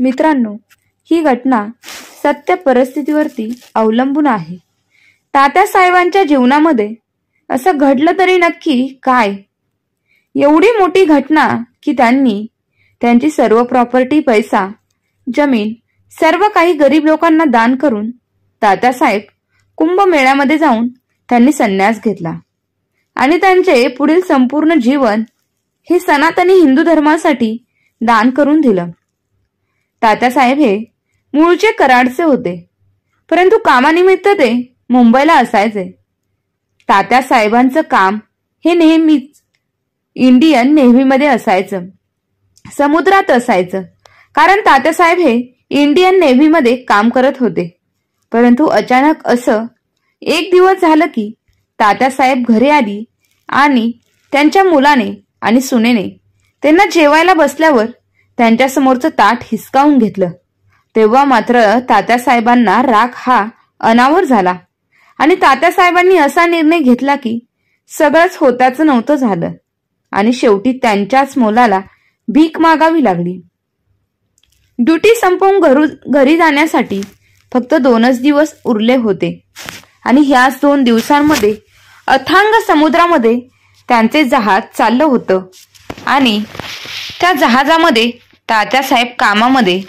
मित्रांनो, ही घटना सत्य परिस्थितीवरती अवलंबून आहे. तात्यासाहेबांच्या जीवनामध्ये असं घडलं तरी नक्की काय? एवढी मोठी घटना की त्यांनी त्यांची सर्व प्रॉपर्टी, पैसा, जमीन सर्व काही गरीब लोकांना दान करून तात्यासाहेब कुंभमेळ्यामध्ये जाऊन त्यांनी संन्यास घेतला आणि त्यांचे पुढील संपूर्ण जीवन हे सनातनी हिंदू धर्मासाठी दान करून दिलं. तात्यासाहेब हे मूळचे कराडचे होते, परंतु कामानिमित्त ते मुंबईला असायचे. तात्यासाहेबांचं काम हे नेहमीच इंडियन नेव्हीमध्ये असायचं, समुद्रात असायचं, कारण तात्यासाहेब हे इंडियन नेव्हीमध्ये काम करत होते. परंतु अचानक असं एक दिवस झालं की तात्यासाहेब घरी आली आणि त्यांच्या मुलाने आणि सुनेने त्यांना जेवायला बसल्यावर त्यांच्या समोरचं ताट हिसकावून घेतलं. तेव्हा मात्र तात्यासाहेबांना राग हा अनावर झाला आणि तात्यासाहेबांनी असा निर्णय घेतला की सगळंच होताच नव्हतं झालं आणि शेवटी त्यांच्याच मुलाला भीक मागावी लागली. ड्युटी संपवून घरी जाण्यासाठी फक्त 2च दिवस उरले होते आणि ह्याच 2 दिवसांमध्ये अथांग समुद्रामध्ये त्यांचे जहाज चाललं होतं आणि त्या जहाजामध्ये तात्यासाहेब कामामध्ये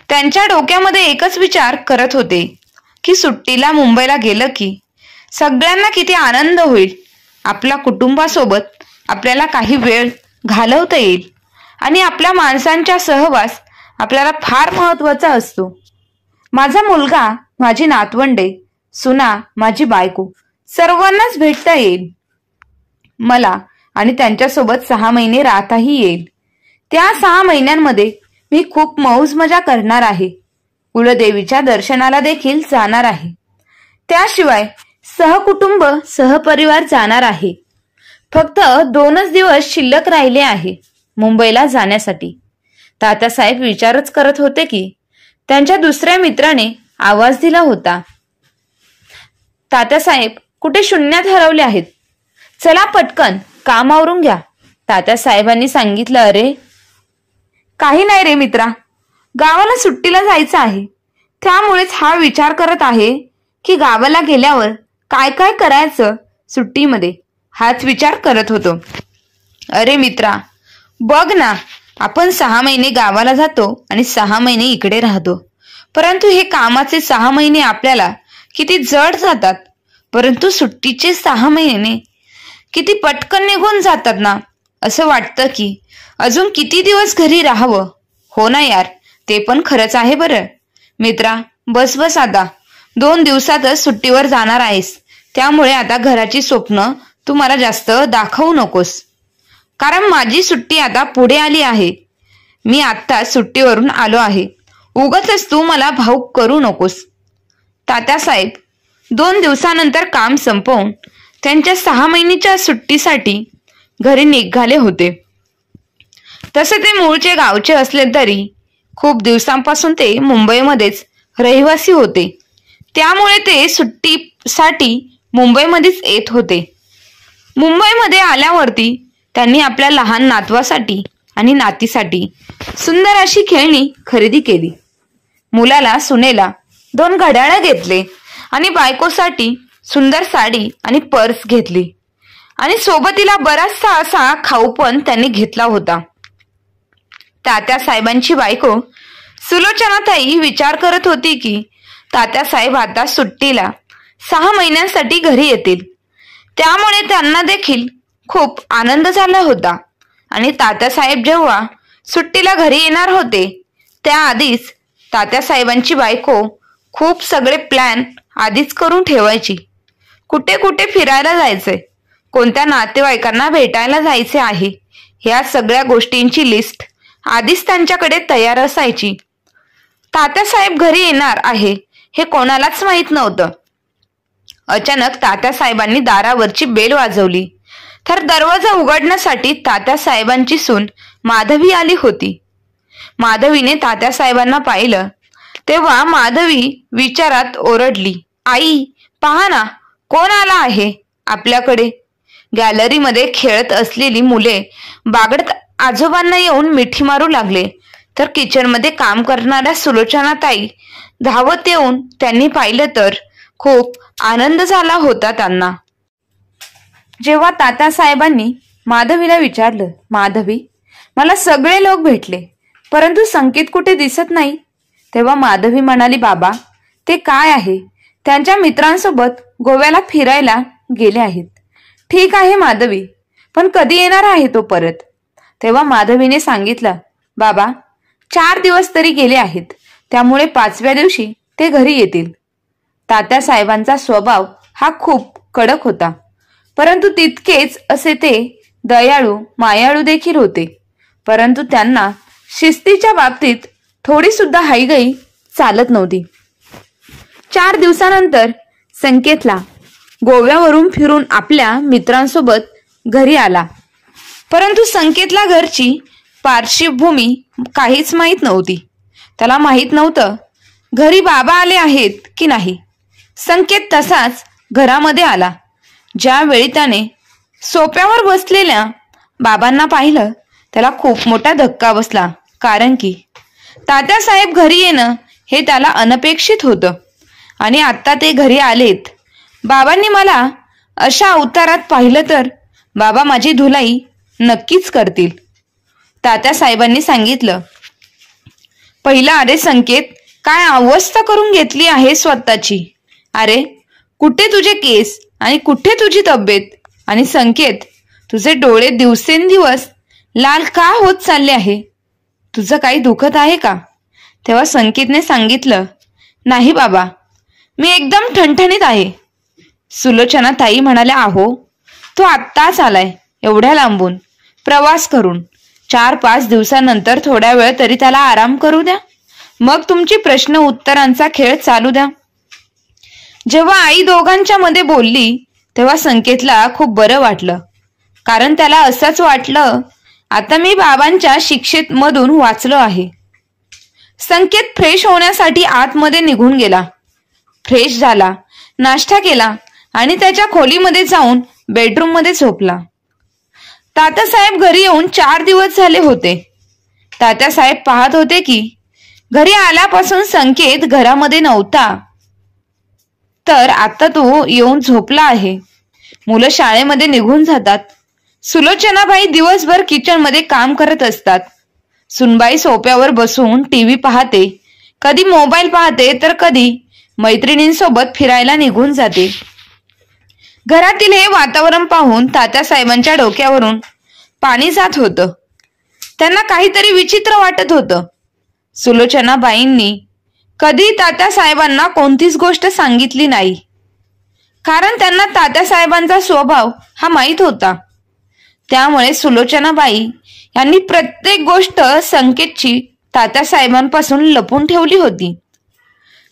त्यांच्या डोक्यामध्ये एकच विचार करत होते की सुट्टीला मुंबईला गेलं की सगळ्यांना किती आनंद होईल, आपल्या कुटुंबासोबत आपल्याला काही वेळ घालवता येईल आणि आपल्या माणसांचा सहवास आपल्याला फार महत्त्वाचा असतो. माझा मुलगा, माझी नातवंडे, सुना, माझी बायको सर्वांनाच भेटता येईल मला आणि त्यांच्यासोबत 6 महिने राहताही येईल. त्या 6 महिन्यांमध्ये मी खूप मौज मजा करणार आहे. कुलदेवीच्या दर्शनाला देखील जाणार आहे. त्याशिवाय सहकुटुंब सहपरिवार जाणार आहे. फक्त 2च दिवस शिल्लक राहिले आहे मुंबईला जाण्यासाठी. तात्यासाहेब विचारच करत होते की त्यांच्या दुसऱ्या मित्राने आवाज दिला होता, तात्यासाहेब कुठे शून्यात हरवले आहेत, चला पटकन काम आवरून घ्या. तात्यासाहेबांनी सांगितलं, अरे काही नाही रे मित्रा, गावाला सुट्टीला जायचं आहे, त्यामुळेच हा विचार करत आहे की गावाला गेल्यावर काय काय करायचं सुट्टीमध्ये, हाच विचार करत होतो. अरे मित्रा बघ ना, आपण 6 महिने गावाला जातो आणि 6 महिने इकडे राहतो, परंतु हे कामाचे 6 महिने आपल्याला किती जड जातात, परंतु सुट्टीचे 6 महिने किती पटकन निघून जातात ना. असं वाटतं की अजून किती दिवस घरी राहावं. हो ना यार, ते पण खरंच आहे बरं. मित्रा बस आता, 2 दिवसातच सुट्टीवर जाणार आहेस, त्यामुळे आता घराची स्वप्न तू मला जास्त दाखवू नकोस, कारण माझी सुट्टी आता पुढे आली आहे. मी आत्ता सुट्टीवरून आलो आहे, उगाचच तू मला भावुक करू नकोस. तात्यासाहेब 2 दिवसानंतर काम संपवून त्यांच्या 6 महिन्याच्या सुट्टीसाठी घरी निघाले होते. तसे ते मूळचे गावचे असले तरी खूप दिवसांपासून ते मुंबईमध्येच रहिवासी होते, त्यामुळे ते सुट्टीसाठी मुंबईमध्येच येत होते. मुंबईमध्ये आल्यावरती त्यांनी आपल्या लहान नातवासाठी आणि नातीसाठी सुंदर अशी खेळणी खरेदी केली. मुलाला, सुनेला 2 घड्याळ घेतले आणि बायकोसाठी सुंदर साडी आणि पर्स घेतली आणि सोबतीला बराचसा असा खाऊ पण त्यांनी घेतला होता. तात्यासाहेबांची बायको सुलोचनाताई विचार करत होती की तात्यासाहेब आता सुट्टीला 6 महिन्यांसाठी घरी येतील, त्यामुळे त्यांना देखील खूप आनंद झाला होता. आणि तात्यासाहेब जेव्हा सुट्टीला घरी येणार होते त्याआधीच तात्यासाहेबांची बायको खूप सगळे प्लॅन आधीच करून ठेवायची. कुठे कुठे फिरायला जायचे, कोणत्या नातेवाईकांना भेटायला जायचे आहे, ह्या सगळ्या गोष्टींची लिस्ट आधीच त्यांच्याकडे तयार असायची. तात्यासाहेब घरी येणार आहे हे कोणालाच माहित नव्हतं. अचानक तात्यासाहेबांनी दारावरची बेल वाजवली तर दरवाजा उघडण्यासाठी तात्यासाहेबांची सून माधवी आली होती. माधवीने तात्यासाहेबांना पाहिलं तेव्हा माधवी विचारात ओरडली, आई पहा ना, कोण आला आहे आपल्याकडे. गॅलरीमध्ये खेळत असलेली मुले बागडत आजोबांना येऊन मिठी मारू लागले तर किचनमध्ये काम करणाऱ्या सुलोचनाताई धावत येऊन त्यांनी पाहिलं तर खूप आनंद झाला होता त्यांना. जेव्हा तात्यासाहेबांनी माधवीला विचारलं, माधवी, मला सगळे लोक भेटले परंतु संकेत कुठे दिसत नाही, तेव्हा माधवी म्हणाली, बाबा ते काय आहे, त्यांच्या मित्रांसोबत गोव्याला फिरायला गेले आहेत. ठीक आहे माधवी, पण कधी येणार आहे तो परत? तेव्हा माधवीने सांगितलं, बाबा 4 दिवस तरी गेले आहेत, त्यामुळे 5व्या दिवशी ते घरी येतील. तात्यासाहेबांचा स्वभाव हा खूप कडक होता, परंतु तितकेच असे ते दयाळू मायाळू देखील होते. परंतु त्यांना शिस्तीच्या बाबतीत थोडी सुद्धा हयगई चालत नव्हती. 4 दिवसानंतर संकेतला गोव्यावरून फिरून आपल्या मित्रांसोबत घरी आला. परंतु संकेतला घरची पार्श्वभूमी काहीच माहीत नव्हती. त्याला माहीत नव्हतं घरी बाबा आले आहेत की नाही. संकेत तसाच घरामध्ये आला. ज्यावेळी त्याने सोफ्यावर बसलेल्या बाबांना पाहिलं त्याला खूप मोठा धक्का बसला, कारण की तात्यासाहेब घरी येणं हे त्याला अनपेक्षित होतं. आणि आता ते घरी आलेत. बाबांनी मला अशा अवतारात पाहिलं तर बाबा माझी धुलाई नक्कीच करतील. तात्यासाहेबांनी सांगितलं, पहिला अरे संकेत, काय अवस्था करून घेतली आहे स्वतःची. अरे कुठे तुझे केस आणि कुठे तुझी तब्येत. आणि संकेत, तुझे डोळे दिवसेंदिवस लाल का होत चालले आहे? तुझं काही दुखत आहे का? तेव्हा संकेतने सांगितलं, नाही बाबा, मी एकदम ठणठणीत आहे. सुलोचनाताई म्हणाल्या, अहो तो आत्ताच आलाय एवढ्या लांबून प्रवास करून. 4-5 दिवसानंतर थोड्या वेळ तरी त्याला आराम करू द्या, मग तुमची प्रश्न उत्तरांचा खेळ चालू द्या. जेव्हा आई दोघांच्या मध्ये बोलली तेव्हा संकेतला खूप बरं वाटलं, कारण त्याला असंच वाटलं आता मी बाबांच्या शिक्षेत मधून वाचलो आहे. संकेत फ्रेश होण्यासाठी आतमध्ये निघून गेला. फ्रेश झाला, नाश्ता केला आणि त्याच्या खोलीमध्ये जाऊन बेडरूम मध्ये झोपला. तात्यासाहेब घरी येऊन 4 दिवस झाले होते. तात्यासाहेब पाहत होते की घरी आल्यापासून संकेत घरामध्ये नव्हता, तर आता तो येऊन झोपला आहे. मुलं शाळेमध्ये निघून जातात. सुलोचनाबाई दिवसभर किचन मध्ये काम करत असतात. सुनबाई सोफ्यावर बसून टीव्ही पाहते, कधी मोबाईल पाहते तर कधी मैत्रिणींसोबत फिरायला निघून जाते. घरातील हे वातावरण पाहून तात्यासाहेबांच्या डोक्यावरून पाणी जात होतं. त्यांना काहीतरी विचित्र वाटत होतं. सुलोचनाबाईंनी कधी तात्यासाहेबांना कोणतीच गोष्ट सांगितली नाही, कारण त्यांना तात्यासाहेबांचा स्वभाव हा माहीत होता. त्यामुळे सुलोचनाबाई यांनी प्रत्येक गोष्ट संकेतची तात्यासाहेबांपासून लपून ठेवली होती.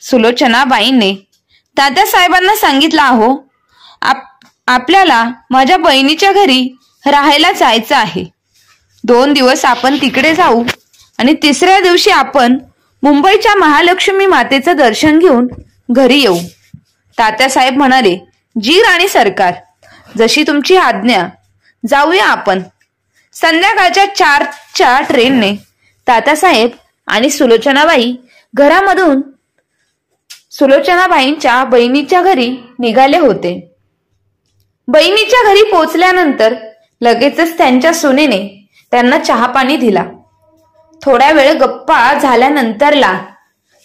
सुलोचनाबाईंनी तात्यासाहेबांना सांगितलं, अहो आपल्याला माझ्या बहिणीच्या घरी राहायला जायचं आहे. 2 दिवस आपण तिकडे जाऊ आणि 3ऱ्या दिवशी आपण मुंबईच्या महालक्ष्मी मातेचं दर्शन घेऊन घरी येऊ. तात्यासाहेब म्हणाले, जी राणी सरकार, जशी तुमची आज्ञा, जाऊया आपण. संध्याकाळच्या 4च्या ट्रेनने तात्यासाहेब आणि सुलोचनाबाई घरामधून सुलोचनाबाईंच्या बहिणीच्या घरी निघाले होते. बहिणीच्या घरी पोहोचल्यानंतर लगेचच त्यांच्या सुनेने त्यांना चहा पाणी दिला. थोड्या वेळ गप्पा झाल्यानंतरला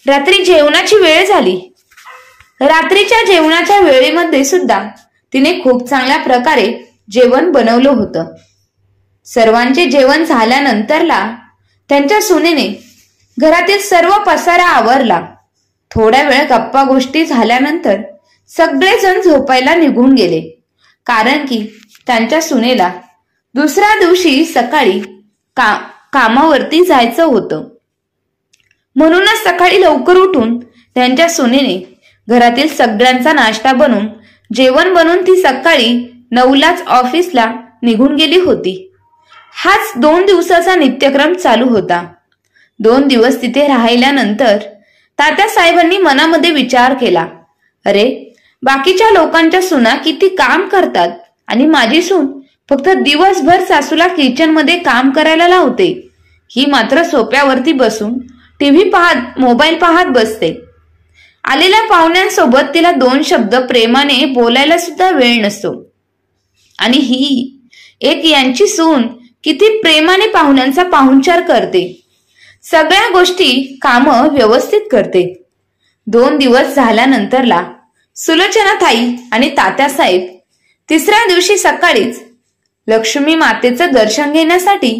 रात्री जेवणाची वेळ झाली. रात्रीच्या जेवणाच्या वेळेमध्ये सुद्धा तिने खूप चांगल्या प्रकारे जेवण बनवलं होतं. सर्वांचे जेवण झाल्यानंतरला त्यांच्या सुनेने घरातील सर्व पसारा आवरला. थोड्या वेळ गप्पा गोष्टी झाल्यानंतर सगळेजण झोपायला निघून गेले, कारण की त्यांच्या सुनेला दुसऱ्या दिवशी सकाळी कामावरती जायचं होतं. म्हणूनच सकाळी लवकर उठून त्यांच्या सुनेने घरातील सगळ्यांचा नाश्ता बनवून जेवण बनवून ती सकाळी 9लाच ऑफिसला निघून गेली होती. हाच 2 दिवसाचा नित्यक्रम चालू होता. 2 दिवस तिथे राहिल्यानंतर तात्यासाहेबांनी मनामध्ये विचार केला, अरे बाकीच्या लोकांच्या सुना किती काम करतात आणि माझी सून फक्त दिवसभर सासूला किचन मध्ये काम करायला लावते. ही मात्र सोफ्यावरती बसून टीव्ही पाहत मोबाईल पाहत बसते. आलेल्या पाहुण्यांसोबत तिला 2 शब्द प्रेमाने बोलायला सुद्धा वेळ नसतो. आणि ही एक यांची सून किती प्रेमाने पाहुण्यांचा पाहुणचार करते, सगळ्या गोष्टी काम व्यवस्थित करते. 2 दिवस झाल्यानंतरला सुलोचनाताई आणि तात्यासाहेब तिसऱ्या दिवशी सकाळीच लक्ष्मी मातेचं दर्शन घेण्यासाठी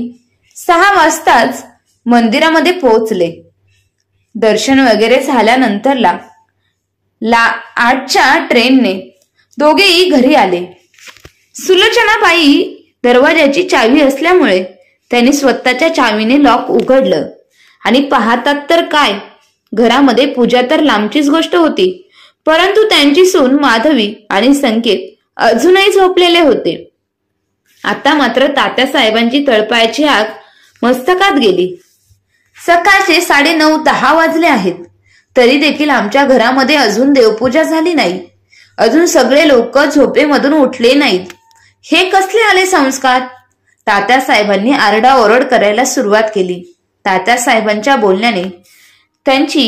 6 वाजताच मंदिरामध्ये पोहोचले. दर्शन वगैरे झाल्यानंतरला 8च्या ट्रेनने दोघेही घरी आले. सुलोचनाबाई दरवाजाची चावी असल्यामुळे त्यांनी स्वतःच्या चावीने लॉक उघडलं आणि पाहतात तर काय, घरामध्ये पूजा तर लांबचीच गोष्ट होती, परंतु त्यांची सून माधवी आणि संकेत अजूनही झोपलेले होते. आता मात्र तात्यासाहेबांची तळपायाची आग मस्तकात गेली. सकाळचे 9:30-10 वाजले आहेत, तरी देखील आमच्या घरामध्ये अजून देवपूजा झाली नाही. अजून सगळे लोक झोपेमधून उठले नाहीत. हे कसले आले संस्कार? तात्यासाहेबांनी आरडाओरड करायला सुरुवात केली. तात्यासाहेबांच्या बोलण्याने त्यांची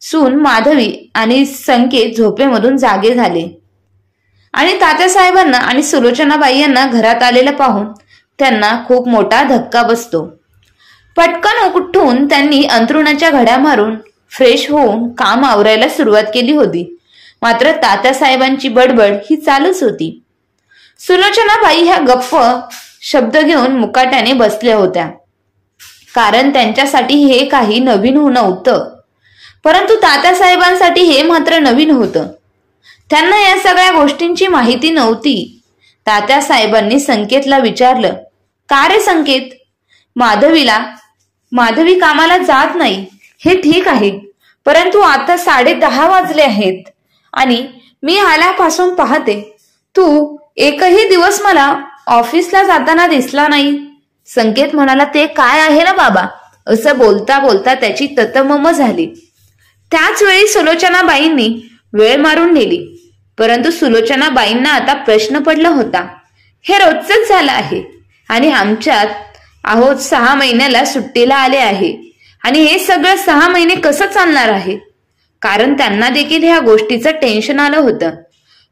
सून माधवी आणि संकेत झोपेमधून जागे झाले आणि तात्यासाहेबांना आणि सुलोचनाबाई यांना घरात आलेलं पाहून त्यांना खूप मोठा धक्का बसतो. पटकन उठून त्यांनी अंथरुणाच्या घड्या मारून फ्रेश होऊन काम आवरायला सुरुवात केली होती. मात्र तात्यासाहेबांची बडबड ही चालूच होती. सुलोचनाबाई ह्या गप्प शब्द घेऊन मुकाट्याने बसल्या होत्या, कारण त्यांच्यासाठी हे काही नवीन नव्हतं, परंतु तात्यासाहेबांसाठी हे मात्र नवीन होतं. त्यांना या सगळ्या गोष्टींची माहिती नव्हती. तात्यासाहेबांनी संकेतला विचारलं, का रे संकेत, माधवी कामाला जात नाही हे ठीक आहे, परंतु आता 10:30 वाजले आहेत आणि मी आल्यापासून पाहते तू एकही दिवस मला ऑफिसला जाताना दिसला नाही. संकेत म्हणाला, ते काय आहे ना बाबा, असं बोलता बोलता त्याची ततमम झाली. त्याच वेळी सुलोचनाबाईंनी वेळ मारून नेली, परंतु सुलोचनाबाईंना आता प्रश्न पडला होता. हे रोजच झालं आहे आणि आमच्यात आहोत 6 महिन्याला सुट्टीला आले आहे आणि हे सगळं 6 महिने कसं चालणार आहे? कारण त्यांना देखील ह्या गोष्टीचं टेन्शन आलं होतं.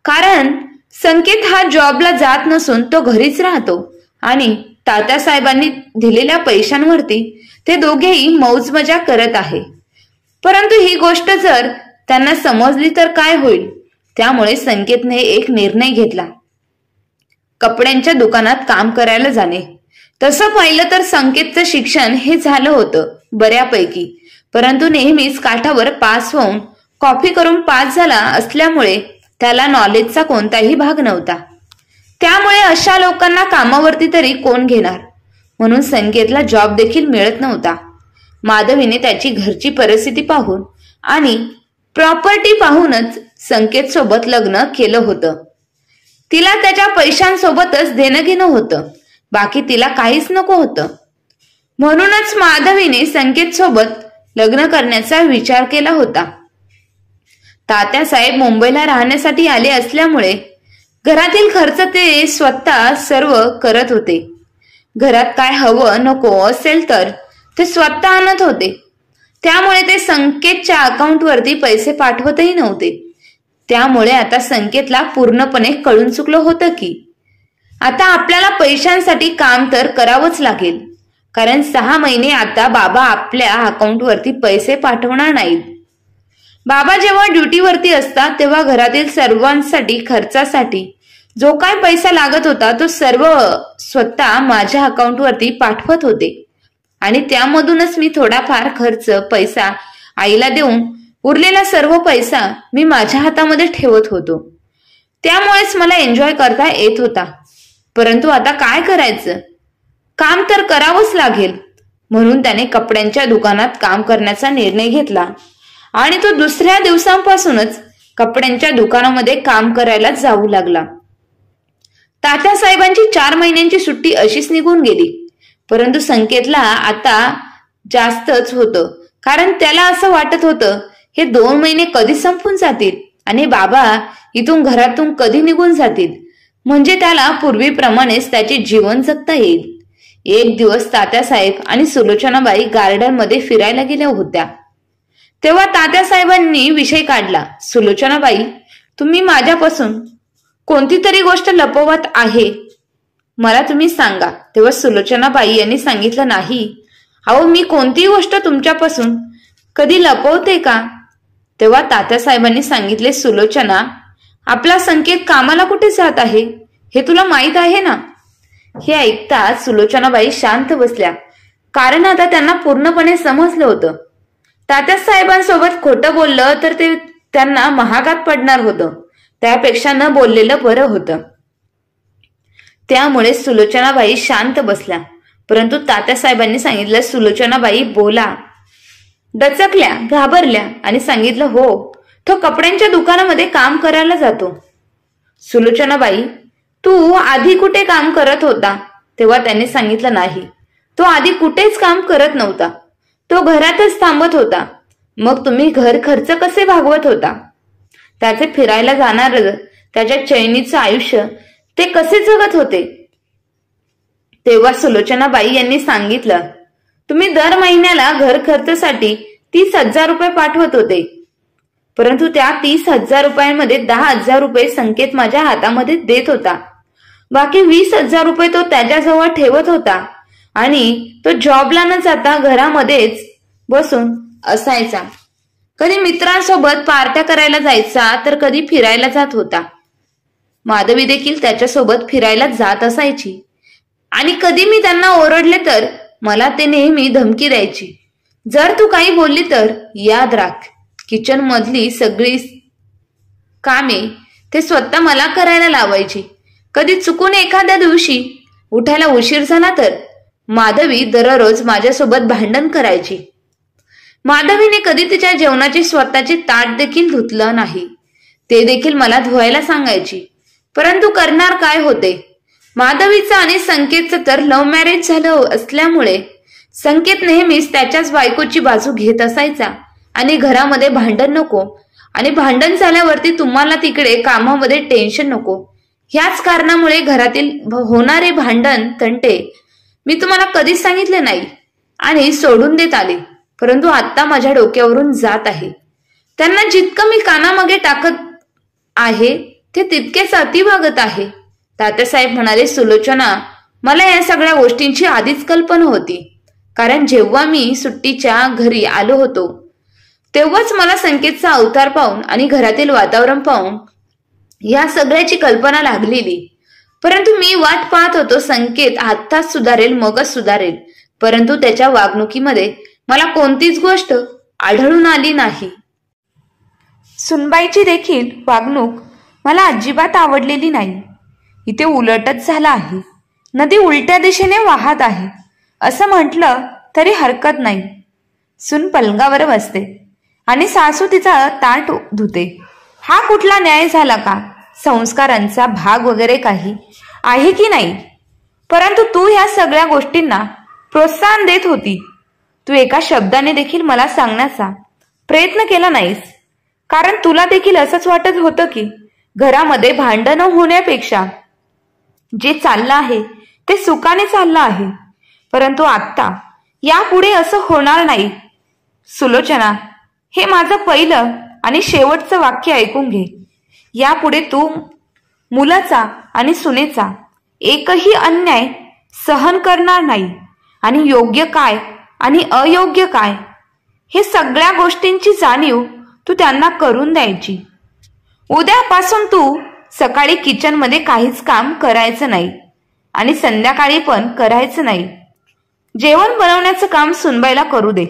कारण संकेत हा जॉबला जात नसून तो घरीच राहतो आणि तात्यासाहेबांनी दिलेल्या पैशांवरती ते दोघेही मौज मजा करत आहे. परंतु ही गोष्ट जर त्यांना समजली तर काय होईल? त्यामुळे संकेतने एक निर्णय घेतला, कपड्यांच्या दुकानात काम करायला जाणे. तसं पाहिलं तर संकेतचं शिक्षण हे झालं होतं बऱ्यापैकी, परंतु नेहमीच काठावर पास होऊन कॉपी करून पास झाला असल्यामुळे त्याला नॉलेजचा कोणताही भाग नव्हता. त्यामुळे अशा लोकांना कामावरती तरी कोण घेणार, म्हणून संकेतला जॉब देखील मिळत नव्हता. माधवीने त्याची घरची परिस्थिती पाहून आणि प्रॉपर्टी पाहूनच संकेत सोबत लग्न केलं होतं. तिला त्याच्या पैशांसोबतच देणं घेणं होतं, बाकी तिला काहीच नको होतं. म्हणूनच माधवीने संकेत सोबत लग्न करण्याचा विचार केला होता. तात्यासाहेब मुंबईला राहण्यासाठी आले असल्यामुळे घरातील खर्च ते स्वतः सर्व करत होते. घरात काय हवं नको असेल तर ते स्वतः आणत होते. त्यामुळे ते संकेतच्या अकाउंटवरती पैसे पाठवतही नव्हते. त्यामुळे आता संकेतला पूर्णपणे कळून चुकलं होतं की आता आपल्याला पैशांसाठी काम तर करावंच लागेल, कारण 6 महिने आता बाबा आपल्या अकाउंटवरती पैसे पाठवणार नाहीत. बाबा जेव्हा ड्युटीवरती असतात तेव्हा घरातील सर्वांसाठी खर्चासाठी जो काय पैसा लागत होता तो सर्व स्वतः माझ्या अकाउंटवरती पाठवत होते आणि त्यामधूनच मी थोडाफार खर्च पैसा आईला देऊन उरलेला सर्व पैसा मी माझ्या हातामध्ये ठेवत होतो. त्यामुळेच मला एन्जॉय करता येत होता. परंतु आता काय करायचं, काम तर करावंच लागेल. म्हणून त्याने कपड्यांच्या दुकानात काम करण्याचा निर्णय घेतला आणि तो दुसऱ्या दिवसांपासूनच कपड्यांच्या दुकानामध्ये काम करायला जाऊ लागला. तात्यासाहेबांची 4 महिन्यांची सुट्टी अशीच निघून गेली, परंतु संकेतला आता जास्तच होतं, कारण त्याला असं वाटत होतं हे 2 महिने कधी संपून जातील आणि बाबा इथून घरातून कधी निघून जातील, म्हणजे त्याला पूर्वीप्रमाणेच त्याचे जीवन जगता येईल. एक दिवस तात्यासाहेब आणि सुलोचनाबाई गार्डन मध्ये फिरायला गेल्या होत्या. तेव्हा तात्यासाहेबांनी विषय काढला, सुलोचनाबाई, तुम्ही माझ्यापासून कोणती तरी गोष्ट लपवत आहे, मला तुम्ही सांगा. तेव्हा सुलोचनाबाई यांनी सांगितलं, नाही अहो, मी कोणती गोष्ट तुमच्यापासून कधी लपवते का? तेव्हा तात्यासाहेबांनी सांगितले, सुलोचना, आपला संकेत कामाला कुठे जात आहे हे तुला माहित आहे ना? हे ऐकताच सुलोचनाबाई शांत बसल्या, कारण आता त्यांना पूर्णपणे समजलं होतं. तात्यासाहेबांसोबत खोटं बोललं तर ते त्यांना महागात पडणार होतं, त्यापेक्षा न बोललेलं बरं होतं. त्यामुळे सुलोचनाबाई शांत बसल्या. परंतु तात्यासाहेबांनी सांगितलं, सुलोचनाबाई बोला. डचकल्या, घाबरल्या आणि सांगितलं, हो, तो कपड्यांच्या दुकानामध्ये काम करायला जातो. सुलोचनाबाई, तू आधी कुठे काम करत होता? तेव्हा त्यांनी सांगितलं, नाही, तो आधी कुठेच काम करत नव्हता, तो घरातच थांबत होता. मग तुम्ही घर खर्च कसे भागवत होता? त्याचे फिरायला जाणार, त्याच्या चैनीचं आयुष्य ते कसे जगत होते? तेव्हा सुलोचनाबाई यांनी सांगितलं, तुम्ही दर महिन्याला घर खर्चासाठी 30,000 रुपये पाठवत होते, परंतु त्या 30,000 रुपयांमध्ये 10,000 रुपये संकेत माझ्या हातामध्ये देत होता. बाकी 20,000 रुपये तो त्याच्याजवळ ठेवत होता आणि तो जॉबला न जाता घरामध्येच बसून असायचा. कधी मित्रांसोबत पार्ट्या करायला जायचा तर कधी फिरायला जात होता. माधवी देखील त्याच्यासोबत फिरायला जात असायची आणि कधी मी त्यांना ओरडले तर मला ते नेहमी धमकी द्यायची. जर तू काही बोलली तर याद राख, किचन मधली सगळी कामे ते स्वतः मला करायला लावायची. कधी चुकून एखाद्या दिवशी उठायला उशीर झाला तर माधवी दररोज माझ्यासोबत भांडण करायची. माधवीने कधी तिच्या जेवणाचे स्वतःचे ताट देखील धुतलं नाही, ते देखील मला धुवायला सांगायची. परंतु करणार काय होते? माधवीचं आणि संकेतचं तर लव्ह मॅरेज झालं असल्यामुळे संकेत नेहमीच त्याच्याच बायकोची बाजू घेत असायचा आणि घरामध्ये भांडण नको आणि भांडण झाल्यावरती तुम्हाला तिकडे कामामध्ये टेन्शन नको, ह्याच कारणामुळे घरातील होणारे भांडण तंटे मी तुम्हाला कधीच सांगितले नाही आणि सोडून देत आले. परंतु आता माझ्या डोक्यावरून जात आहे. त्यांना जितकं मी कानामागे टाकत आहे ते तितकेच अति वागत आहे. तात्यासाहेब म्हणाले, सुलोचना, मला या सगळ्या गोष्टींची आधीच कल्पना होती, कारण जेव्हा मी सुट्टीच्या घरी आलो होतो तेव्हाच मला संकेतचा अवतार पाहून आणि घरातील वातावरण पाहून या सगळ्याची कल्पना लागलेली. परंतु मी वाट पाहत होतो, संकेत आत्ताच सुधारेल मगच सुधारेल, परंतु त्याच्या वागणुकीमध्ये मला कोणतीच गोष्ट आढळून आली नाही. सुनबाईची देखील वागणूक मला अजिबात आवडलेली नाही. इथे उलटच झाला आहे. नदी उलट्या दिशेने वाहत आहे असं म्हटलं तरी हरकत नाही. सून पलंगावर बसते आणि सासू तिचा ताट धुते. हा कुठला न्याय झाला का? संस्कारांचा भाग वगैरे काही आहे की नाही? परंतु तू ह्या सगळ्या गोष्टींना प्रोत्साहन देत होती. तू एका शब्दाने देखील मला सांगण्याचा प्रयत्न केला नाहीस, कारण तुला देखील असंच वाटत होतं की घरामध्ये भांडणं होण्यापेक्षा जे चाललं आहे ते सुखाने चाललं आहे. परंतु आता यापुढे असं होणार नाही. सुलोचना, हे माझं पहिलं आणि शेवटचं वाक्य ऐकून घे. यापुढे तू मुलाचा आणि सुनेचा एकही अन्याय सहन करणार नाही आणि योग्य काय आणि अयोग्य काय हे सगळ्या गोष्टींची जाणीव तू त्यांना करून द्यायची. उद्यापासून तू सकाळी किचन मध्ये काहीच काम करायचं नाही आणि संध्याकाळी पण करायचं नाही. जेवण बनवण्याचं काम सुनबाईला करू दे.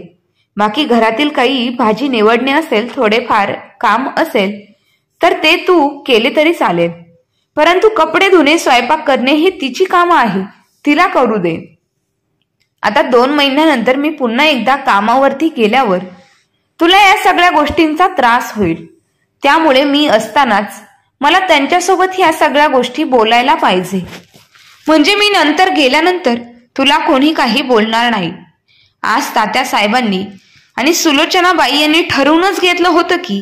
बाकी घरातील काही भाजी निवडणे असेल, थोडेफार काम असेल तर ते तू केले तरी चालेल. परंतु कपडे धुणे, स्वयंपाक करणे हे तिची कामं आहे, तिला करू दे. आता 2 महिन्यानंतर मी पुन्हा एकदा कामावरती गेल्यावर तुला या सगळ्या गोष्टींचा त्रास होईल. त्यामुळे मी असतानाच मला त्यांच्यासोबत ह्या सगळ्या गोष्टी बोलायला पाहिजे, म्हणजे मी नंतर गेल्यानंतर तुला कोणी काही बोलणार नाही. आज तात्यासाहेबांनी आणि सुलोचनाबाई यांनी ठरवूनच घेतलं होतं की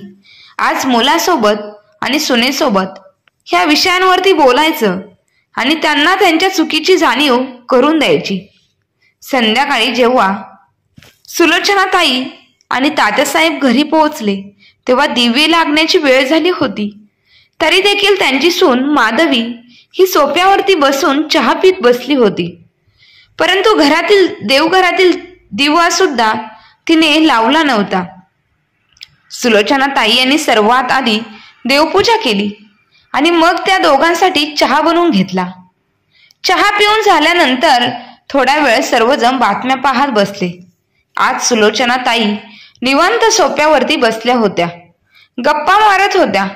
आज मुलासोबत आणि सुनेसोबत ह्या विषयांवरती बोलायचं आणि त्यांना त्यांच्या चुकीची जाणीव करून द्यायची. संध्याकाळी जेव्हा सुलोचनाताई आणि तात्यासाहेब घरी पोहोचले तेव्हा दिवे लागण्याची वेळ झाली होती. तरी देखील त्यांची सून माधवी ही सोफ्यावरती बसून चहा पीत बसली होती. परंतु देवघरातील दिवा सुद्धा तिने लावला नव्हता. सुलोचनाताई यांनी सर्वात आधी देवपूजा केली आणि मग त्या दोघांसाठी चहा बनवून घेतला. चहा पिऊन झाल्यानंतर थोडा वेळ सर्वजण बातम्या पाहत बसले. आज सुलोचनाताई निवांत सोफ्यावरती बसल्या होत्या, गप्पा मारत होत्या.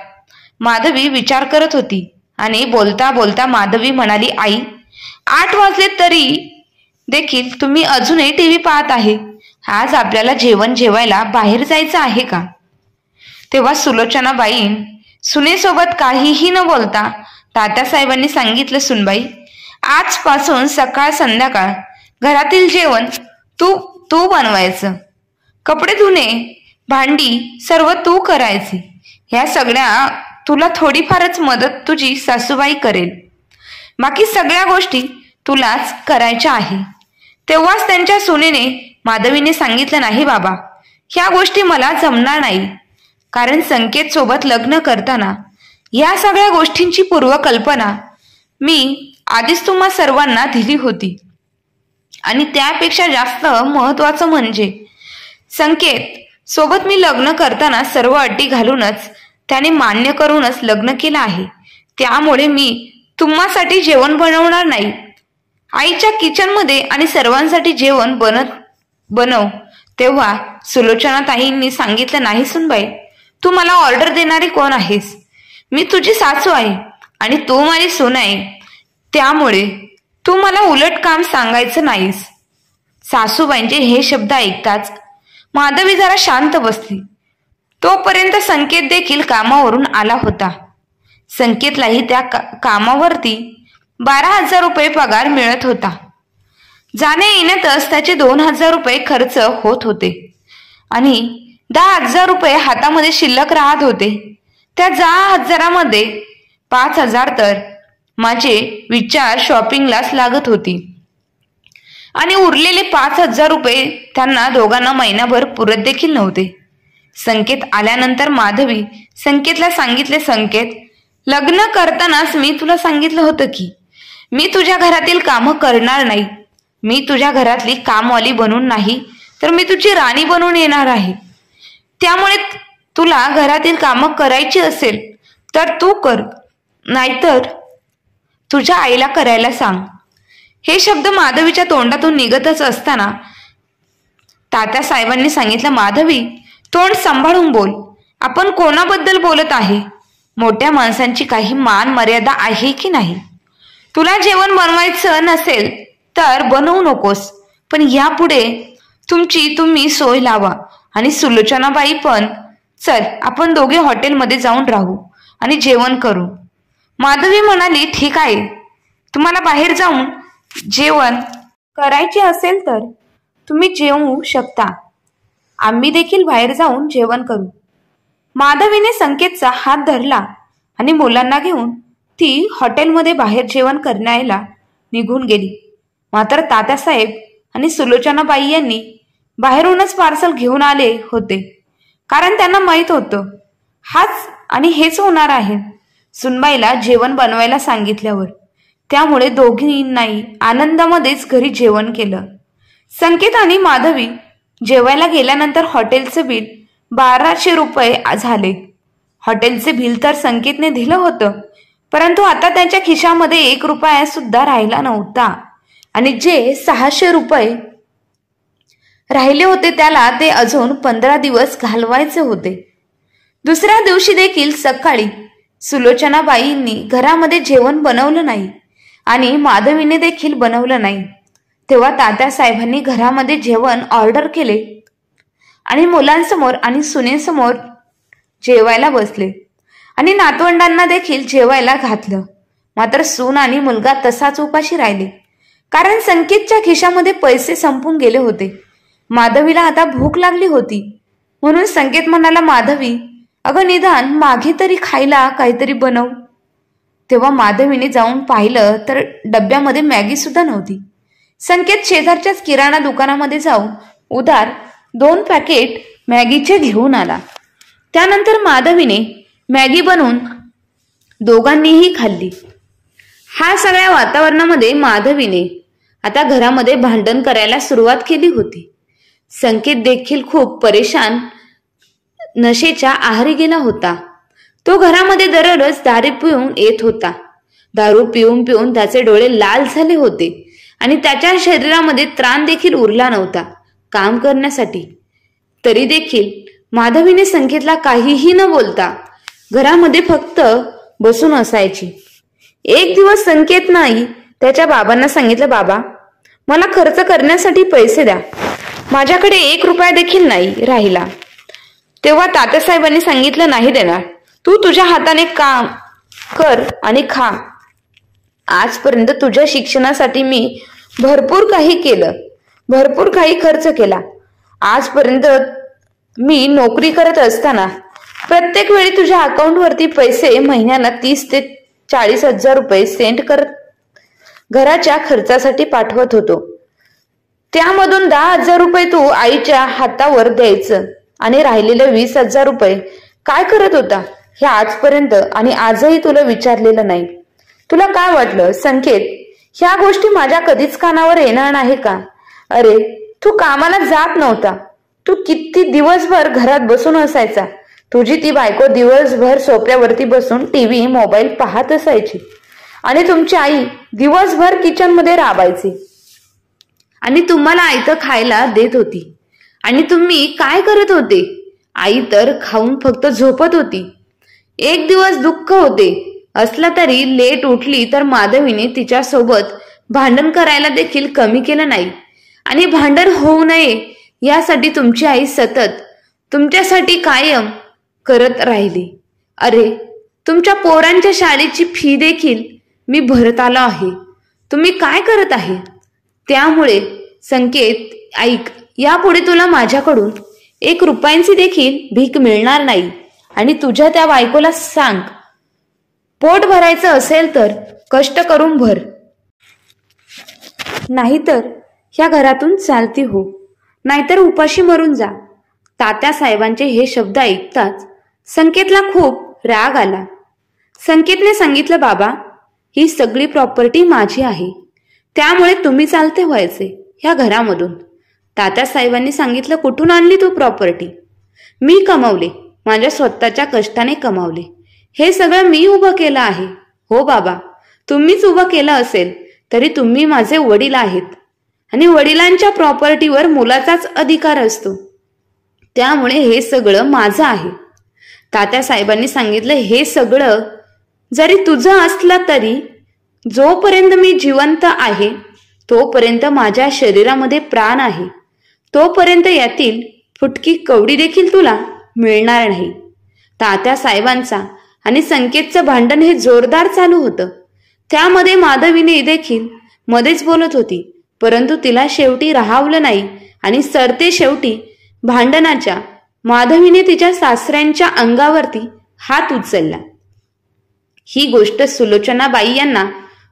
माधवी विचार करत होती आणि बोलता बोलता माधवी म्हणाली, आई, 8 वाजले तरी देखील तुम्ही अजूनही टीव्ही पाहत आहे. आज आपल्याला जेवायला बाहेर जायचं आहे का? तेव्हा सुलोचनाबाई सुनेसोबत काहीही न बोलता तात्यासाहेबांनी सांगितलं, सुनबाई, आजपासून सकाळ संध्याकाळ घरातील जेवण तू बनवायचं. कपडे धुणे, भांडी सर्व तू करायची. ह्या सगळ्या तुला थोडीफारच मदत तुझी सासूबाई करेल. बाकी सगळ्या गोष्टी तुलाच करायच्या आहे. तेव्हाच त्यांच्या सुनेने माधवीने सांगितलं, नाही बाबा, ह्या गोष्टी मला जमणार नाही. कारण संकेत सोबत लग्न करताना या सगळ्या गोष्टींची पूर्वकल्पना मी आधीच तुम्हा सर्वांना दिली होती. आणि त्यापेक्षा जास्त महत्वाचं म्हणजे संकेत सोबत मी लग्न करताना सर्व अटी घालूनच, त्याने मान्य करूनच लग्न केलं आहे. त्यामुळे मी तुम्हासाठी जेवण बनवणार नाही. आईच्या किचनमध्ये आणि सर्वांसाठी जेवण बनव. तेव्हा सुलोचनाताईंनी सांगितलं, नाही सुनबाई, तू मला ऑर्डर देणारी कोण आहेस? मी तुझी सासू आहे आणि तू माझी सून आहे. त्यामुळे तू मला उलट काम सांगायचं नाहीस. सासूबाईंचे हे शब्द ऐकताच माधवी जरा शांत बसली. तोपर्यंत संकेत देखील कामावरून आला होता. संकेतलाही त्या कामावरती 12,000 रुपये पगार मिळत होता. जाण्या येण्यातच त्याचे 2,000 रुपये खर्च होत होते आणि 10,000 रुपये हातामध्ये शिल्लक राहत होते. त्या 10,000मध्ये 5,000 तर माझे विचार शॉपिंगलाच लागत होती आणि उरलेले 5,000 रुपये त्यांना दोघांना महिनाभर पुरत देखील नव्हते. संकेत आल्यानंतर माधवी संकेतला सांगितले, संकेत, लग्न करतानाच मी तुला सांगितलं होतं की मी तुझ्या घरातील कामं करणार नाही. मी तुझ्या घरातली कामवाली बनून नाही तर मी तुझी राणी बनून येणार आहे. त्यामुळे तुला घरातील कामं करायची असेल तर तू कर, नाहीतर तुझ्या आईला करायला सांग. हे शब्द माधवीच्या तोंडातून निघतच असताना तात्यासाहेबांनी सांगितलं, माधवी, तोंड सांभाळून बोल. आपण कोणाबद्दल बोलत आहे? मोठ्या माणसांची काही मान मर्यादा आहे की नाही? तुला जेवण बनवायचं नसेल तर बनवू नकोस, पण यापुढे तुम्ही सोय लावा. आणि सुलोचनाबाई पण, चल आपण दोघे हॉटेलमध्ये जाऊन राहू आणि जेवण करू. माधवी म्हणाली, ठीक आहे, तुम्हाला बाहेर जाऊन जेवण करायचे असेल तर तुम्ही जेवू शकता. आम्ही देखील बाहेर जाऊन जेवण करू. माधवीने संकेतचा हात धरला आणि मुलांना घेऊन ती हॉटेलमध्ये बाहेर जेवण करण्याला निघून गेली. मात्र तात्यासाहेब आणि सुलोचनाबाई यांनी बाहेरूनच पार्सल घेऊन आले होते, कारण त्यांना माहित होतं हाच आणि हेच होणार आहे सुनबाईला जेवण बनवायला सांगितल्यावर. त्यामुळे दोघींनाही आनंदामध्येच घरी जेवण केलं. संकेत आणि माधवी जेवायला गेल्यानंतर हॉटेलचं बिल 1,200 रुपये झाले. हॉटेलचे बिल तर संकेतने दिलं होतं, परंतु आता त्यांच्या खिशामध्ये 1 रुपया सुद्धा राहिला नव्हता आणि जे 600 रुपये राहिले होते त्याला ते अजून 15 दिवस घालवायचे होते. दुसऱ्या दिवशी देखील सकाळी सुलोचनाबाईंनी घरामध्ये जेवण बनवलं नाही आणि माधवीने देखील बनवलं नाही. तेव्हा तात्यासाहेबांनी घरामध्ये जेवण ऑर्डर केले आणि मुलांसमोर आणि सुनेसमोर जेवायला बसले आणि नातवंडांना देखील जेवायला घातलं. मात्र सून आणि मुलगा तसाच उपाशी राहिले, कारण संकेतच्या खिशामध्ये पैसे संपून गेले होते. माधवीला आता भूक लागली होती, म्हणून संकेत म्हणाला, माधवी, अगं निदान मागे तरी खायला काहीतरी बनव. तेव्हा माधवीने जाऊन पाहिलं तर डब्यामध्ये मॅगी सुद्धा नव्हती. संकेत शेजारच्याच किराणा दुकानामध्ये जाऊन उधार 2 पॅकेट मॅगीचे घेऊन आला. त्यानंतर माधवीने मॅगी बनवून दोघांनीही खाल्ली. हा सगळ्या वातावरणामध्ये माधवीने आता घरामध्ये भांडण करायला सुरुवात केली होती. संकेत देखील खूप परेशान नशेच्या आहारी गेला होता. तो घरामध्ये दररोज दारू पिऊन येत होता. दारू पिऊन पिऊन त्याचे डोळे लाल झाले होते आणि त्याच्या शरीरामध्ये त्राण देखील उरला नव्हता काम करण्यासाठी. तरी देखील माधवीने संकेतला काहीही न बोलता घरामध्ये फक्त बसून असायची. एक दिवस संकेत नाही त्याच्या बाबांना सांगितलं, बाबा मला खर्च करण्यासाठी पैसे द्या, माझ्याकडे 1 रुपया देखील नाही राहिला. तेव्हा तात्यासाहेबांनी सांगितलं, नाही देणार, तू तुझ्या हाताने काम कर आणि खा. आजपर्यंत तुझ्या शिक्षणासाठी मी भरपूर काही केलं, भरपूर काही खर्च केला. आजपर्यंत मी नोकरी करत असताना प्रत्येक वेळी तुझ्या अकाउंटवरती पैसे महिन्याला 30 ते 40 हजार रुपये सेंड करत घराच्या खर्चासाठी पाठवत होतो. त्यामधून 10 हजार रुपये तू आईच्या हातावर द्यायचं आणि राहिलेले 20 हजार रुपये काय करत होता हे आजपर्यंत आणि आजही तुला विचारलेलं नाही. तुला काय वाटलं संकेत, ह्या गोष्टी माझ्या कधीच कानावर येणार नाही का? अरे तू कामाला जात नव्हता, तू किती दिवसभर घरात बसून असायचा. तुझी ती बायको दिवसभर सोफ्यावरती बसून टीव्ही मोबाईल पाहत असायची आणि तुमची आई दिवसभर किचन मध्ये राबायची आणि तुम्हाला आयतं खायला देत होती. आणि तुम्ही काय करत होते? आई तर खाऊन फक्त झोपत होती. एक दिवस दुःख होते असला तरी लेट उठली तर माधवीने तिच्या सोबत भांडण करायला देखील कमी केलं नाही. आणि भांडण होऊ नये यासाठी तुमची आई सतत तुमच्यासाठी कायम करत राहिली. अरे तुमच्या पोरांच्या शाळेची फी देखील मी भरत आलो आहे, तुम्ही काय करत आहे? त्यामुळे संकेत ऐक, यापुढे तुला माझ्याकडून 1 रुपयांची देखील भीक मिळणार नाही. आणि तुझ्या त्या बायकोला सांग, पोट भरायचं असेल तर कष्ट करून भर, नाहीतर ह्या घरातून चालती हो, नाहीतर उपाशी मरून जा. तात्यासाहेबांचे हे शब्द ऐकताच संकेतला खूप राग आला. संकेतने सांगितलं, बाबा ही सगळी प्रॉपर्टी माझी आहे, त्यामुळे तुम्ही चालते व्हायचे ह्या घरामधून. तात्यासाहेबांनी सांगितलं, कुठून आणली तू प्रॉपर्टी? मी कमावले, माझ्या स्वतःच्या कष्टाने कमावले. हे सगळं मी उभं केलं आहे. हो बाबा, तुम्हीच उभं केलं असेल तरी तुम्ही माझे वडील आहेत आणि वडिलांच्या प्रॉपर्टीवर मुलाचाच अधिकार असतो, त्यामुळे हे सगळं माझं आहे. तात्यासाहेबांनी सांगितलं, हे सगळं जरी तुझं असलं तरी जोपर्यंत मी जिवंत आहे तोपर्यंत माझ्या शरीरामध्ये प्राण आहे, तोपर्यंत यातील फुटकी कवडी देखील तुला मिळणार नाही. तात्यासाहेबांचा आणि संकेतचं भांडण हे जोरदार चालू होतं. त्यामध्ये माधवीने देखील मध्येच बोलत होती, परंतु तिला शेवटी राहावलं नाही आणि सरते शेवटी भांडणाच्या माधवीने तिच्या सासऱ्यांच्या अंगावरती हात उचलला. ही गोष्ट सुलोचनाबाई यांना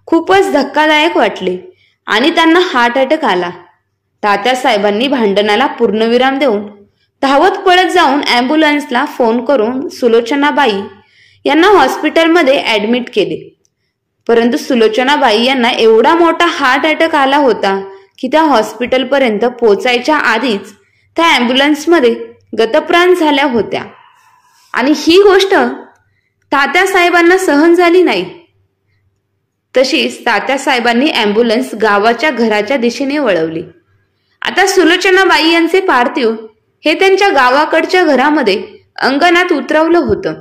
खूपच धक्कादायक वाटले आणि त्यांना हार्ट अटॅक आला. तात्यासाहेबांनी भांडणाला पूर्णविराम देऊन धावत पळत जाऊन ॲम्ब्युलन्सला फोन करून सुलोचनाबाई यांना हॉस्पिटलमध्ये ॲडमिट केले. परंतु सुलोचनाबाई यांना एवढा मोठा हार्ट अटॅक आला होता की त्या हॉस्पिटलपर्यंत पोचायच्या आधीच त्या ॲम्ब्युलन्समध्ये गतप्राण झाल्या होत्या. आणि ही गोष्ट तात्यासाहेबांना सहन झाली नाही. तशीच तात्यासाहेबांनी ॲम्ब्युलन्स गावाच्या घराच्या दिशेने वळवली. आता सुलोचनाबाई यांचे पार्थिव हे त्यांच्या गावाकडच्या घरामध्ये अंगणात उतरवलं होतं.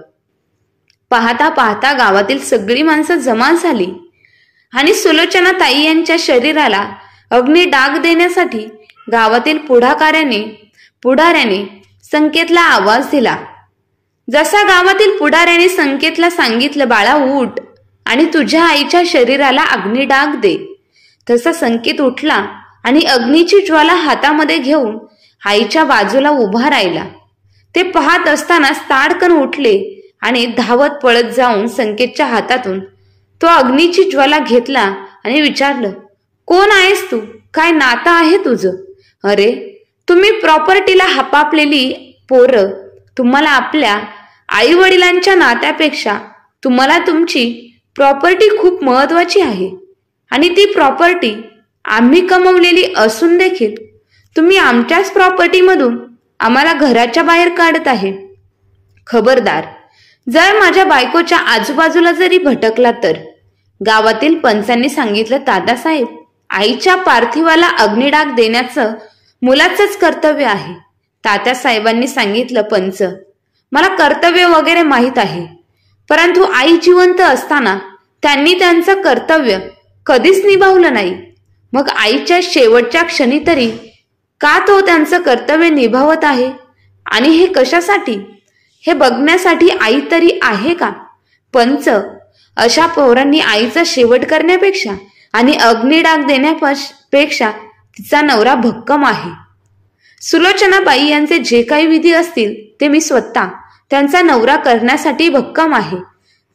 पाहता पाहता गावातील सगळी माणसं जमा झाली आणि सुलोचनाताई यांच्या शरीराला अग्निडाग देण्यासाठी गावातील पुढाऱ्याने संकेतला आवाज दिला. जसा गावातील पुढाऱ्याने संकेतला सांगितलं, बाळा उठ आणि तुझ्या आईच्या शरीराला अग्निडाग दे, तसा संकेत उठला आणि अग्नीची ज्वाला हातामध्ये घेऊन आईच्या बाजूला उभा राहिला. ते पाहत असतानाच ताडकन उठले आणि धावत पळत जाऊन संकेतच्या हातातून तो अग्नीची ज्वाला घेतला आणि विचारलं, कोण आहेस तू? काय नातं आहे तुझं? अरे, तुम्ही प्रॉपर्टीला हपापलेली पोरं, तुम्हाला आपल्या आई वडिलांच्या नात्यापेक्षा तुम्हाला तुमची प्रॉपर्टी खूप महत्वाची आहे. आणि ती प्रॉपर्टी आम्ही कमवलेली असून देखील तुम्ही आमच्याच प्रॉपर्टीमधून आम्हाला घराच्या बाहेर काढत आहे. खबरदार, जर माझ्या बायकोच्या आजूबाजूला जरी भटकला तर. गावातील पंचांनी सांगितलं, तात्यासाहेब, आईच्या पार्थिवाला अग्निडाग देण्याचं मुलाचंच कर्तव्य आहे. तात्यासाहेबांनी सांगितलं, पंच, मला कर्तव्य वगैरे माहीत आहे, परंतु आई जिवंत असताना त्यांनी त्यांचं कर्तव्य कधीच निभावलं नाही. मग आईच्या शेवटच्या क्षणी तरी का तो त्यांचं कर्तव्य निभावत आहे? आणि हे कशासाठी? हे बघण्यासाठी आई तरी आहे का? पंच, अशा पोरांनी आईचा शेवट करण्यापेक्षा आणि अग्निडाग देण्यापेक्षा तिचा नवरा भक्कम आहे. सुलोचनाबाई यांचे जे काही विधी असतील ते मी स्वतः त्यांचा नवरा करण्यासाठी भक्कम आहे.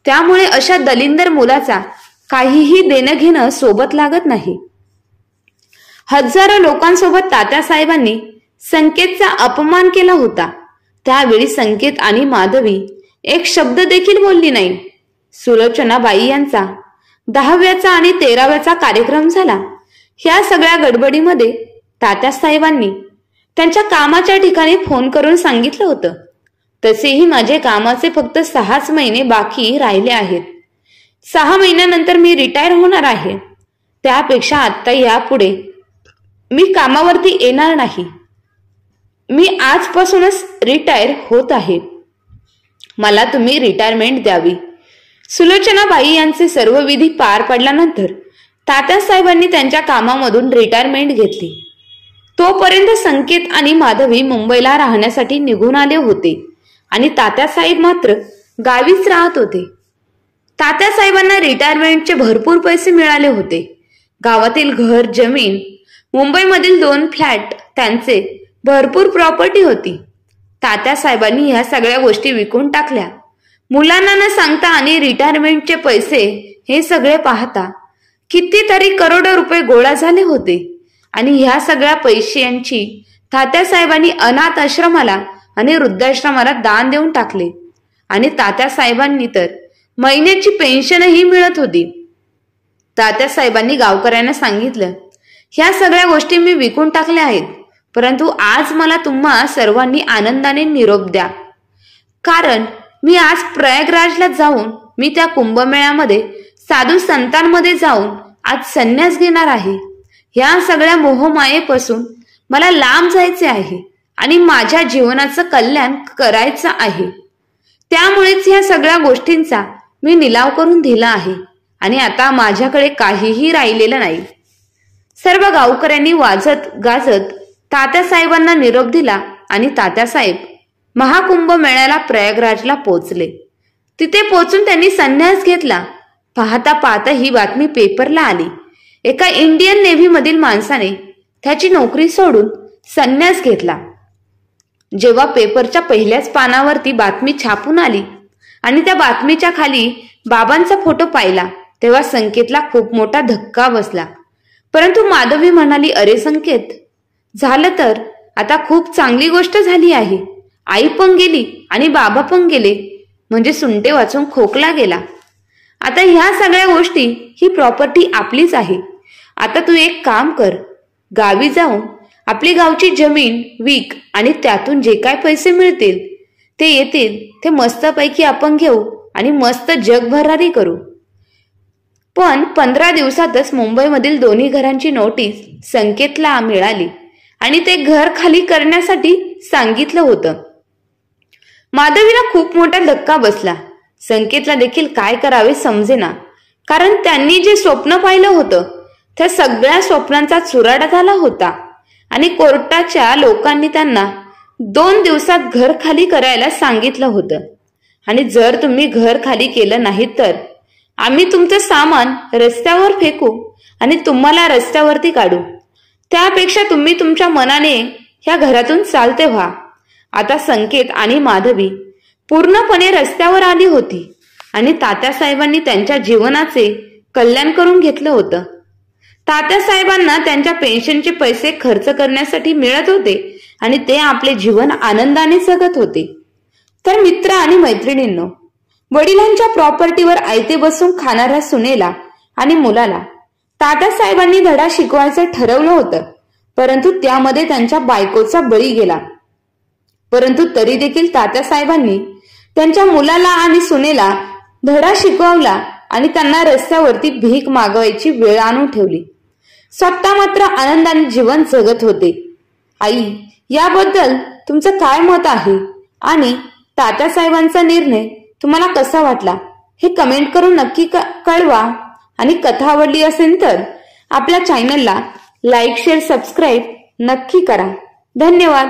त्यामुळे अशा दलिंदर मुलाचा काहीही देणं घेणं सोबत लागत नाही. हजारो लोकांसोबत तात्यासाहेबांनी संकेतचा अपमान केला होता. त्यावेळी संकेत आणि माधवी एक शब्द देखील बोलली नाही. सुलोचनाबाई यांचा 10व्याचा आणि 13व्याचा कार्यक्रम झाला. ह्या सगळ्या गडबडीमध्ये तात्यासाहेबांनी त्यांच्या कामाच्या ठिकाणी फोन करून सांगितलं होतं, तसेही माझे कामाचे फक्त 6 महिने बाकी राहिले आहेत. 6 महिन्यानंतर मी रिटायर होणार आहे. त्यापेक्षा आता यापुढे मी कामावरती येणार नाही. मी आजपासूनच रिटायर होत आहे. मला तुम्ही रिटायरमेंट द्यावी. सुलोचनाबाई यांचे सर्व विधी पार पडल्यानंतर तात्यासाहेबांनी त्यांच्या कामामधून रिटायरमेंट घेतली. तोपर्यंत संकेत आणि माधवी मुंबईला राहण्यासाठी निघून आले होते आणि तात्यासाहेब मात्र गावीच राहत होते. तात्यासाहेबांना रिटायरमेंटचे भरपूर पैसे मिळाले होते. गावातील घर, जमीन, मुंबईमधील 2 फ्लॅट, त्यांचे भरपूर प्रॉपर्टी होती. तात्यासाहेबांनी ह्या सगळ्या गोष्टी विकून टाकल्या. मुलांना न सांगता आणि रिटायरमेंटचे पैसे हे सगळे पाहता कितीतरी करोडो रुपये गोळा झाले होते. आणि ह्या सगळ्या पैशांची तात्यासाहेबांनी अनाथ आश्रमाला आणि वृद्धाश्रमाला दान देऊन टाकले. आणि तात्यासाहेबांनी तर महिन्याची पेन्शनही मिळत होती. तात्यासाहेबांनी गावकऱ्यांना सांगितलं, ह्या सगळ्या गोष्टी मी विकून टाकल्या आहेत, परंतु आज मला तुम्हा सर्वांनी आनंदाने निरोप द्या, कारण मी आज प्रयागराजला जाऊन मी त्या कुंभमेळ्यामध्ये साधू संतांमध्ये जाऊन आज संन्यास घेणार आहे. ह्या सगळ्या मोहमायेपासून मला लांब जायचे आहे आणि माझ्या जीवनाचं कल्याण करायचं आहे. त्यामुळेच ह्या सगळ्या गोष्टींचा मी निलाव करून दिला आहे आणि आता माझ्याकडे काहीही राहिलेलं नाही. सर्व गावकऱ्यांनी वाजत गाजत तात्यासाहेबांना निरोप दिला आणि तात्यासाहेब महाकुंभ मेळ्याला प्रयागराजला पोचले. तिथे पोचून त्यांनी संन्यास घेतला. पाहता पाहता ही बातमी पेपरला आली. एका इंडियन नेव्ही मधील माणसाने त्याची नोकरी सोडून संन्यास घेतला. जेव्हा पेपरच्या पहिल्याच पानावरती बातमी छापून आली आणि त्या बातमीच्या खाली बाबांचा फोटो पाहिला, तेव्हा संकेतला खूप मोठा धक्का बसला. परंतु माधवी म्हणाली, अरे संकेत, झालं तर आता खूप चांगली गोष्ट झाली आहे. आई पण गेली आणि बाबा पण गेले, म्हणजे सुंटे वाचून खोकला गेला. आता ह्या सगळ्या गोष्टी, ही प्रॉपर्टी आपलीच आहे. आता तू एक काम कर, गावी जाऊन आपली गावची जमीन विक आणि त्यातून जे काय पैसे मिळतील ते येतील ते मस्तपैकी आपण घेऊ आणि मस्त जगभरारी करू. पण 15 दिवसातच मुंबईमधील 2 घरांची नोटीस संकेतला मिळाली आणि ते घर खाली करण्यासाठी सांगितलं होतं. माधवीला खूप मोठा धक्का बसला. संकेतला देखील काय करावे समजेना, कारण त्यांनी जे स्वप्न पाहिलं होतं त्या सगळ्या स्वप्नांचा चुराडा झाला होता आणि कोर्टाच्या लोकांनी त्यांना 2 दिवसात घर खाली करायला सांगितलं होतं. आणि जर तुम्ही घर खाली केलं नाही तर आम्ही तुमचं सामान रस्त्यावर फेकू आणि तुम्हाला रस्त्यावरती काढू. त्यापेक्षा तुम्ही तुमच्या मनाने ह्या घरातून चालते व्हा. आता संकेत आणि माधवी पूर्णपणे रस्त्यावर आली होती आणि तात्यासाहेबांनी त्यांच्या जीवनाचे कल्याण करून घेतलं होतं. तात्यासाहेबांना त्यांच्या पेन्शनचे पैसे खर्च करण्यासाठी मिळत होते आणि ते आपले जीवन आनंदाने जगत होते. तर मित्र आणि मैत्रिणींनो, वडिलांच्या प्रॉपर्टीवर आयते बसून खाणाऱ्या सुनेला आणि मुलाला तात्यासाहेबांनी धडा शिकवायचं ठरवलं होतं, परंतु त्यामध्ये त्यांच्या बायकोचा बळी गेला. परंतु तरी देखील तात्यासाहेबांनी त्यांच्या मुलाला आणि सुनेला धडा शिकवला आणि त्यांना रस्त्यावरती भीक मागवायची वेळ आणून ठेवली. स्वतः मात्र आनंदाने जीवन जगत होते. आई, याबद्दल तुमचं काय मत आहे आणि तात्यासाहेबांचा निर्णय तुम्हाला कसा वाटला हे कमेंट करून नक्की कळवा. आणि कथा आवडली असेल तर आपल्या चॅनलला लाईक, शेअर, सबस्क्राईब नक्की करा. धन्यवाद.